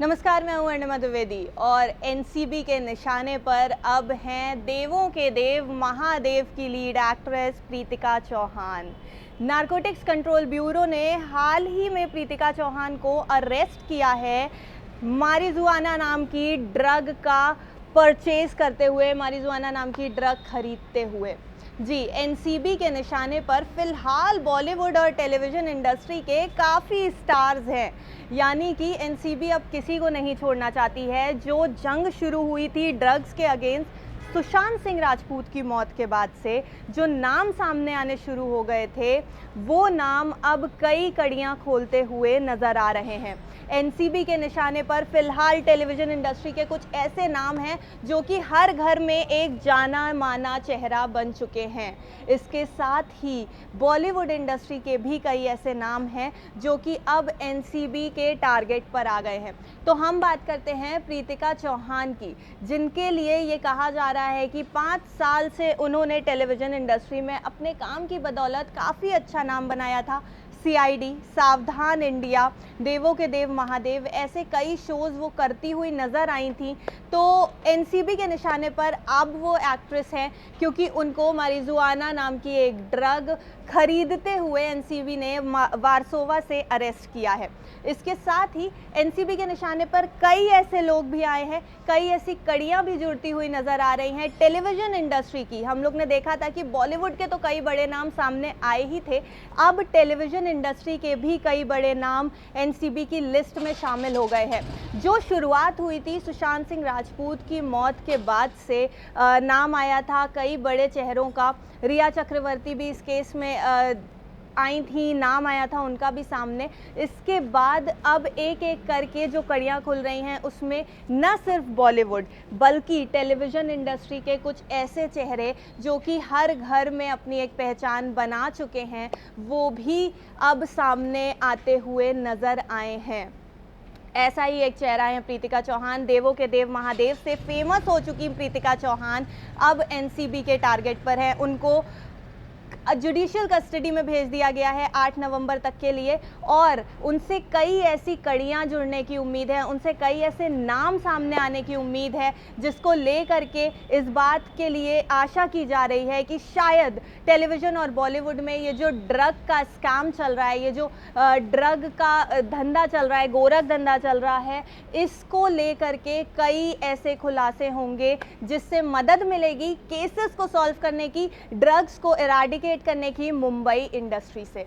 नमस्कार, मैं हूं अर्णिमा द्विवेदी और एनसीबी के निशाने पर अब हैं देवों के देव महादेव की lead actress Preetika Chauhan. Narcotics control bureau ने हाल ही में प्रीतिका चौहान को अरेस्ट किया है मारिजुआना नाम की ड्रग का परचेज करते हुए, मारिजुआना नाम की ड्रग खरीदते हुए। जी, एनसीबी के निशाने पर फिलहाल बॉलीवुड और टेलीविज़न इंडस्ट्री के काफ़ी स्टार्स हैं। यानी कि एनसीबी अब किसी को नहीं छोड़ना चाहती है। जो जंग शुरू हुई थी ड्रग्स के अगेंस्ट सुशांत सिंह राजपूत की मौत के बाद से जो नाम सामने आने शुरू हो गए थे, वो नाम अब कई कड़ियां खोलते हुए नज़र आ रहे हैं। एनसीबी के निशाने पर फिलहाल टेलीविज़न इंडस्ट्री के कुछ ऐसे नाम हैं जो कि हर घर में एक जाना माना चेहरा बन चुके हैं। इसके साथ ही बॉलीवुड इंडस्ट्री के भी कई ऐसे नाम हैं जो कि अब एनसीबी के टारगेट पर आ गए हैं। तो हम बात करते हैं प्रीतिका चौहान की, जिनके लिए ये कहा जा रहा है कि 5 साल से उन्होंने टेलीविज़न इंडस्ट्री में अपने काम की बदौलत काफ़ी अच्छा नाम बनाया था। सीआईडी, सावधान इंडिया, देवों के देव महादेव, ऐसे कई शोज़ वो करती हुई नज़र आई थी। तो एनसीबी के निशाने पर अब वो एक्ट्रेस हैं क्योंकि उनको मारिजुआना नाम की एक ड्रग खरीदते हुए एनसीबी ने वारसोवा से अरेस्ट किया है। इसके साथ ही एनसीबी के निशाने पर कई ऐसे लोग भी आए हैं, कई ऐसी कड़ियां भी जुड़ती हुई नज़र आ रही हैं टेलीविज़न इंडस्ट्री की। हम लोग ने देखा था कि बॉलीवुड के तो कई बड़े नाम सामने आए ही थे, अब टेलीविज़न इंडस्ट्री के भी कई बड़े नाम एनसीबी की लिस्ट में शामिल हो गए हैं। जो शुरुआत हुई थी सुशांत सिंह राजपूत की मौत के बाद से नाम आया था कई बड़े चेहरों का। रिया चक्रवर्ती भी इस केस में आई थी, नाम आया था उनका भी सामने। इसके बाद अब एक एक करके जो कड़ियाँ खुल रही हैं उसमें न सिर्फ बॉलीवुड बल्कि टेलीविज़न इंडस्ट्री के कुछ ऐसे चेहरे जो कि हर घर में अपनी एक पहचान बना चुके हैं, वो भी अब सामने आते हुए नज़र आए हैं। ऐसा ही एक चेहरा है प्रीतिका चौहान। देवों के देव महादेव से फेमस हो चुकी प्रीतिका चौहान अब एनसीबी के टारगेट पर है। उनको जुडिशियल कस्टडी में भेज दिया गया है 8 नवंबर तक के लिए और उनसे कई ऐसी कड़ियां जुड़ने की उम्मीद है, उनसे कई ऐसे नाम सामने आने की उम्मीद है, जिसको लेकर के इस बात के लिए आशा की जा रही है कि शायद टेलीविज़न और बॉलीवुड में ये जो ड्रग का स्कैम चल रहा है, ये जो ड्रग का धंधा चल रहा है, गोरख धंधा चल रहा है, इसको लेकर के कई ऐसे खुलासे होंगे जिससे मदद मिलेगी केसेस को सॉल्व करने की, ड्रग्स को इराडिकेट करने की मुंबई इंडस्ट्री से।